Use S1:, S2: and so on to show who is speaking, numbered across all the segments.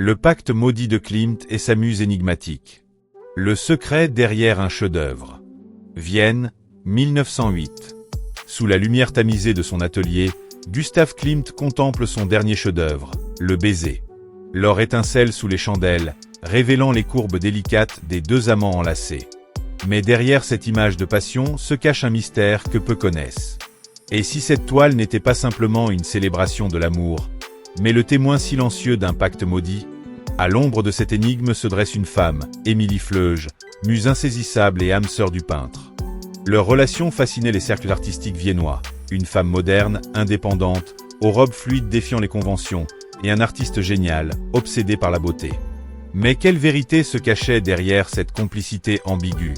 S1: Le pacte maudit de Klimt et sa muse énigmatique. Le secret derrière un chef-d'œuvre. Vienne, 1908. Sous la lumière tamisée de son atelier, Gustav Klimt contemple son dernier chef-d'œuvre, le baiser. L'or étincelle sous les chandelles, révélant les courbes délicates des deux amants enlacés. Mais derrière cette image de passion se cache un mystère que peu connaissent. Et si cette toile n'était pas simplement une célébration de l'amour, mais le témoin silencieux d'un pacte maudit? À l'ombre de cette énigme se dresse une femme, Émilie Fleuge, muse insaisissable et âme sœur du peintre. Leur relation fascinait les cercles artistiques viennois, une femme moderne, indépendante, aux robes fluides défiant les conventions, et un artiste génial, obsédé par la beauté. Mais quelle vérité se cachait derrière cette complicité ambiguë?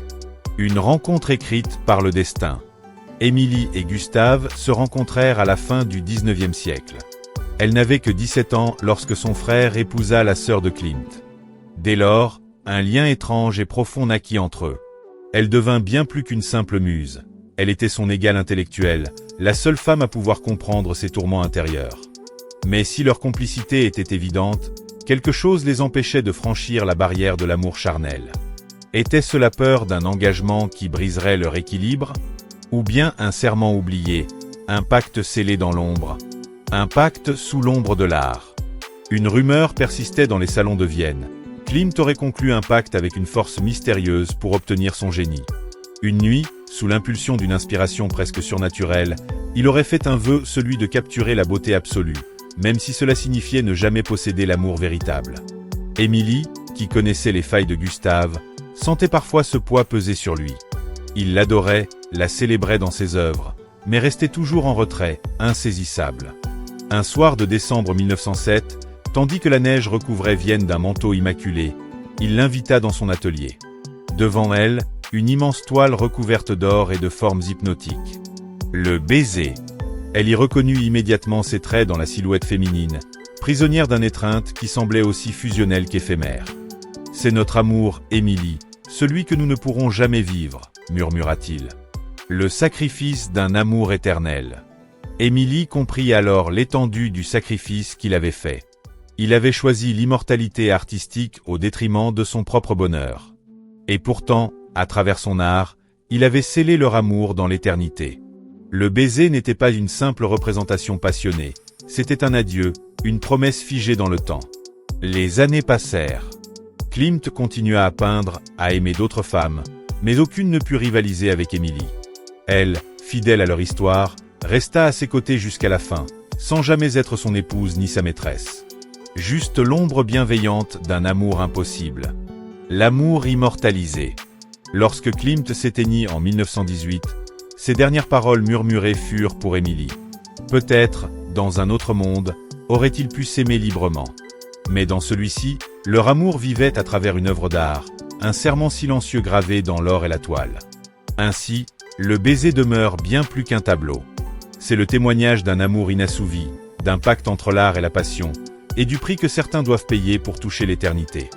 S1: Une rencontre écrite par le destin. Émilie et Gustave se rencontrèrent à la fin du XIXe siècle. Elle n'avait que 17 ans lorsque son frère épousa la sœur de Klimt. Dès lors, un lien étrange et profond naquit entre eux. Elle devint bien plus qu'une simple muse. Elle était son égale intellectuelle, la seule femme à pouvoir comprendre ses tourments intérieurs. Mais si leur complicité était évidente, quelque chose les empêchait de franchir la barrière de l'amour charnel. Était-ce la peur d'un engagement qui briserait leur équilibre? Ou bien un serment oublié, un pacte scellé dans l'ombre? Un pacte sous l'ombre de l'art. Une rumeur persistait dans les salons de Vienne. Klimt aurait conclu un pacte avec une force mystérieuse pour obtenir son génie. Une nuit, sous l'impulsion d'une inspiration presque surnaturelle, il aurait fait un vœu, celui de capturer la beauté absolue, même si cela signifiait ne jamais posséder l'amour véritable. Émilie, qui connaissait les failles de Gustave, sentait parfois ce poids peser sur lui. Il l'adorait, la célébrait dans ses œuvres, mais restait toujours en retrait, insaisissable. Un soir de décembre 1907, tandis que la neige recouvrait Vienne d'un manteau immaculé, il l'invita dans son atelier. Devant elle, une immense toile recouverte d'or et de formes hypnotiques. Le baiser. Elle y reconnut immédiatement ses traits dans la silhouette féminine, prisonnière d'une étreinte qui semblait aussi fusionnelle qu'éphémère. « C'est notre amour, Émilie, celui que nous ne pourrons jamais vivre », murmura-t-il. Le sacrifice d'un amour éternel. Émilie comprit alors l'étendue du sacrifice qu'il avait fait. Il avait choisi l'immortalité artistique au détriment de son propre bonheur. Et pourtant, à travers son art, il avait scellé leur amour dans l'éternité. Le baiser n'était pas une simple représentation passionnée, c'était un adieu, une promesse figée dans le temps. Les années passèrent. Klimt continua à peindre, à aimer d'autres femmes, mais aucune ne put rivaliser avec Émilie. Elle, fidèle à leur histoire, resta à ses côtés jusqu'à la fin, sans jamais être son épouse ni sa maîtresse. Juste l'ombre bienveillante d'un amour impossible. L'amour immortalisé. Lorsque Klimt s'éteignit en 1918, ses dernières paroles murmurées furent pour Émilie. Peut-être, dans un autre monde, aurait-il pu s'aimer librement. Mais dans celui-ci, leur amour vivait à travers une œuvre d'art, un serment silencieux gravé dans l'or et la toile. Ainsi, le baiser demeure bien plus qu'un tableau. C'est le témoignage d'un amour inassouvi, d'un pacte entre l'art et la passion, et du prix que certains doivent payer pour toucher l'éternité.